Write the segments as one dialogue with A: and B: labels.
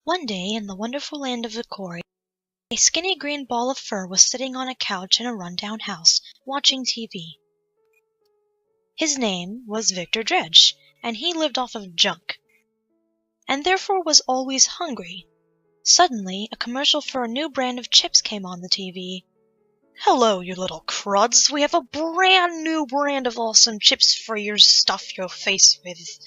A: One day in the wonderful land of Victoria, a skinny green ball of fur was sitting on a couch in a rundown house, watching TV. His name was Victor Dredge, and he lived off of junk, and therefore was always hungry. Suddenly, a commercial for a new brand of chips came on the TV. "Hello, you little cruds, we have a brand new brand of awesome chips for your stuff your face with.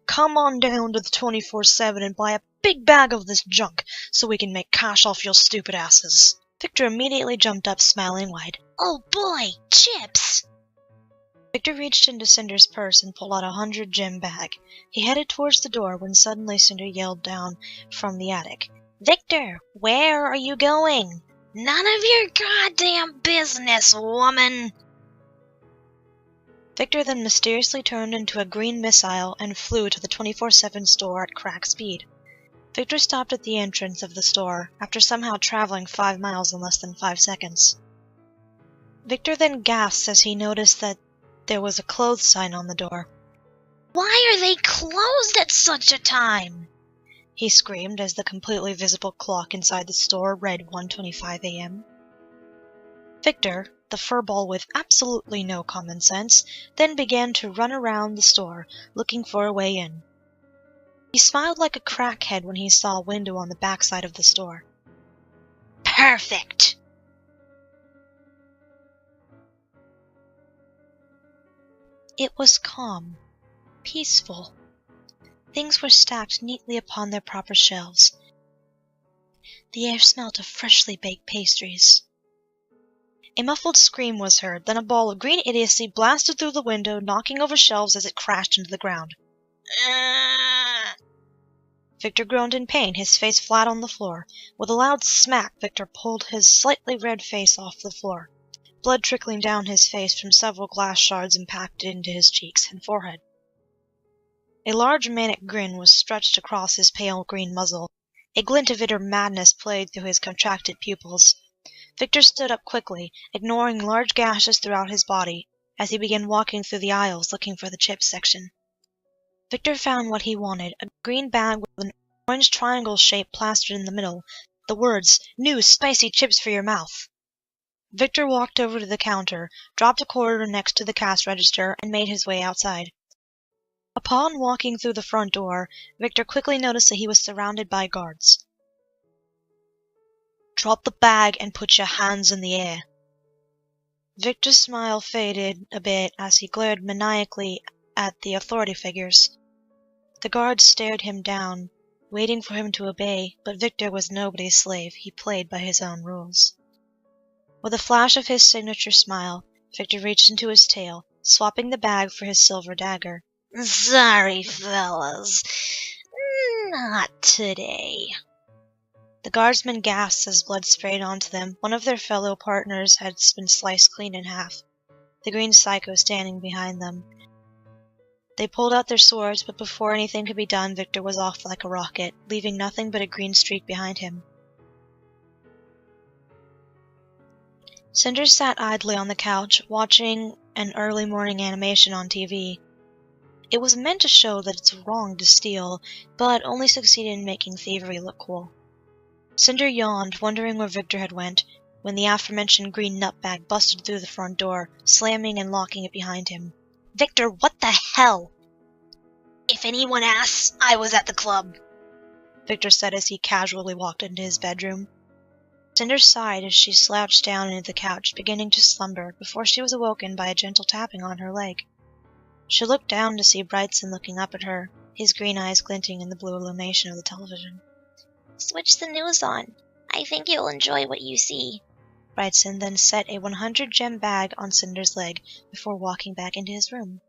A: Come on down to the 24/7 and buy a big bag of this junk, so we can make cash off your stupid asses." Victor immediately jumped up, smiling wide. "Oh boy, chips!" Victor reached into Cinder's purse and pulled out a 100-gem bag. He headed towards the door when suddenly Cinder yelled down from the attic, "Victor, where are you going?" "None of your goddamn business, woman!" Victor then mysteriously turned into a green missile and flew to the 24/7 store at crack speed. Victor stopped at the entrance of the store, after somehow traveling 5 miles in less than 5 seconds. Victor then gasped as he noticed that there was a clothes sign on the door. "Why are they closed at such a time?" he screamed as the completely visible clock inside the store read 1:25 a.m. Victor, the furball with absolutely no common sense, then began to run around the store, looking for a way in. He smiled like a crackhead when he saw a window on the backside of the store. Perfect! It was calm, peaceful. Things were stacked neatly upon their proper shelves. The air smelt of freshly baked pastries. A muffled scream was heard, then a ball of green idiocy blasted through the window, knocking over shelves as it crashed into the ground. Victor groaned in pain, his face flat on the floor. With a loud smack, Victor pulled his slightly red face off the floor, blood trickling down his face from several glass shards impacted into his cheeks and forehead. A large manic grin was stretched across his pale green muzzle. A glint of bitter madness played through his contracted pupils. Victor stood up quickly, ignoring large gashes throughout his body, as he began walking through the aisles looking for the chips section. Victor found what he wanted, a green bag with an orange triangle shape plastered in the middle, the words, "New spicy chips for your mouth." Victor walked over to the counter, dropped a quarter next to the cash register, and made his way outside. Upon walking through the front door, Victor quickly noticed that he was surrounded by guards. "Drop the bag and put your hands in the air." Victor's smile faded a bit as he glared maniacally at the authority figures. The guards stared him down, waiting for him to obey, but Victor was nobody's slave. He played by his own rules. With a flash of his signature smile, Victor reached into his tail, swapping the bag for his silver dagger. "Sorry, fellas. Not today." The guardsmen gasped as blood sprayed onto them. One of their fellow partners had been sliced clean in half, the green psycho standing behind them. They pulled out their swords, but before anything could be done, Victor was off like a rocket, leaving nothing but a green streak behind him. Cinder sat idly on the couch, watching an early morning animation on TV. It was meant to show that it's wrong to steal, but only succeeded in making thievery look cool. Cinder yawned, wondering where Victor had went, when the aforementioned green nutbag busted through the front door, slamming and locking it behind him. "Victor, what the hell?" "If anyone asks, I was at the club," Victor said as he casually walked into his bedroom. Cinder sighed as she slouched down into the couch, beginning to slumber, before she was awoken by a gentle tapping on her leg. She looked down to see Brightson looking up at her, his green eyes glinting in the blue illumination of the television. "Switch the news on. I think you'll enjoy what you see." Brightson then set a 100-gem bag on Cinder's leg before walking back into his room.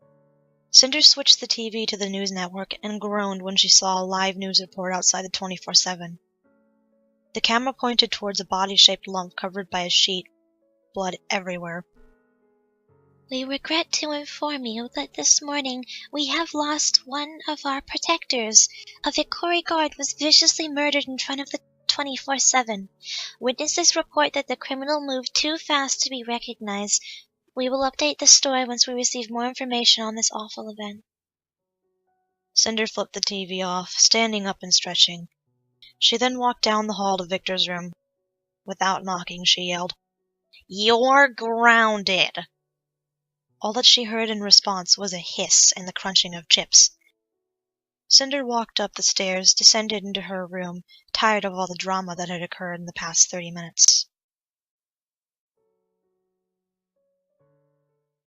A: Cinder switched the TV to the news network and groaned when she saw a live news report outside the 24/7. The camera pointed towards a body-shaped lump covered by a sheet, blood everywhere. "We regret to inform you that this morning we have lost one of our protectors. A Victoria guard was viciously murdered in front of the 24/7. Witnesses report that the criminal moved too fast to be recognized. We will update the story once we receive more information on this awful event." Cinder flipped the TV off, standing up and stretching. She then walked down the hall to Victor's room. Without knocking, she yelled, "You're grounded!" All that she heard in response was a hiss and the crunching of chips. Cinder walked up the stairs, descended into her room, tired of all the drama that had occurred in the past 30 minutes.